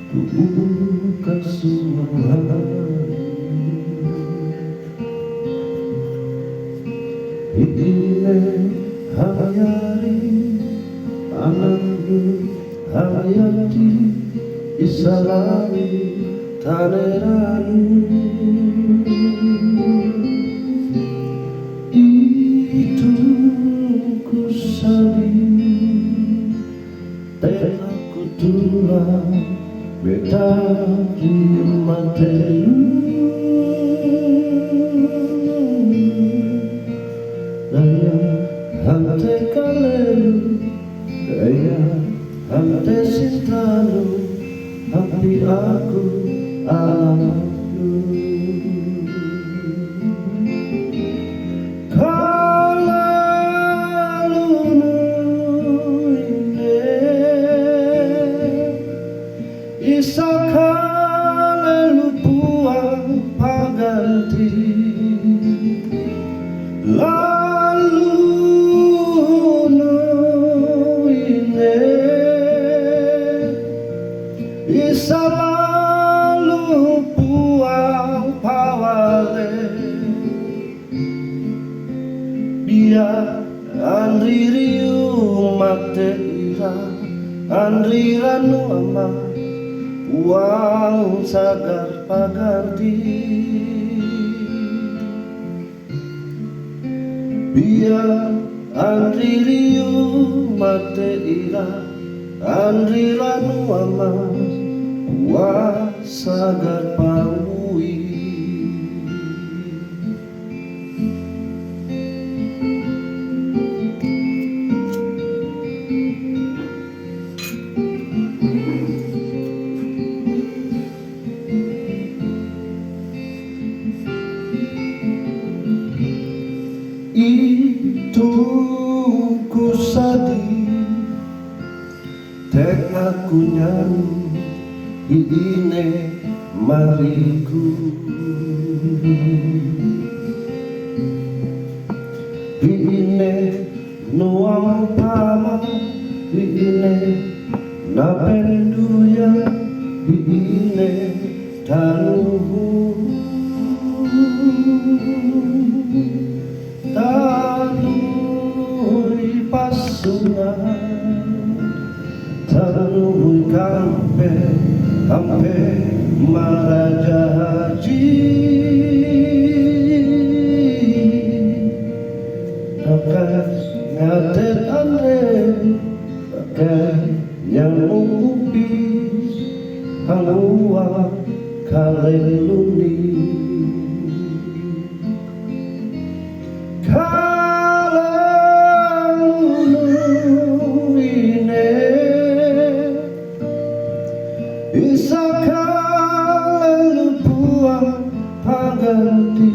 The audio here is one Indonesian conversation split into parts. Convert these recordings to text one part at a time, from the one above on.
ku buka semua ini hayari anakku hayati isalami tanerani itu ku sali aku tulang beta di matelu daya hante kalelu daya hante sintanu hati aku aku Isakale lupuang paganti lalu no ine isamalu puang pawale biar andiriu mate ira andriranu ama uang sagar paganti biar andririu mate ira andriranu ama uang sagar paui itu ku sadi tek aku nyanyi ini mariku ini nuang pama ini napenduya ini tanuhu tanui pasungan tanui kampe maraja haji takkan ngatet aneh pakai yang mengupis hangua kaleluni Isakale lupuang paganti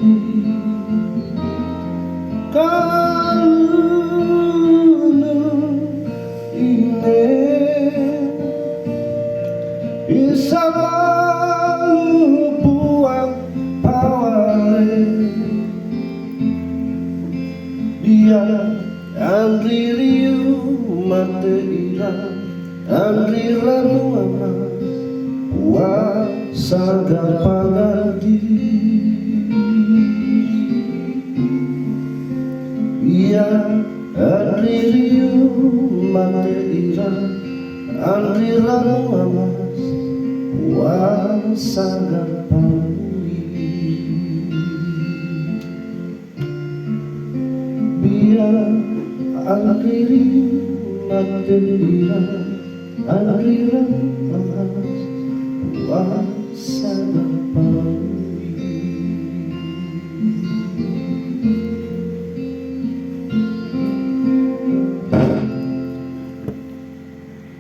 kalulu ine isamalu lupuang pawale biar andririu mate ira andriranu ama wa sagar paganti biar andririu mate ira andriranu ama wa sagar paganti biar andririu mate ira andriranu ama wa sagar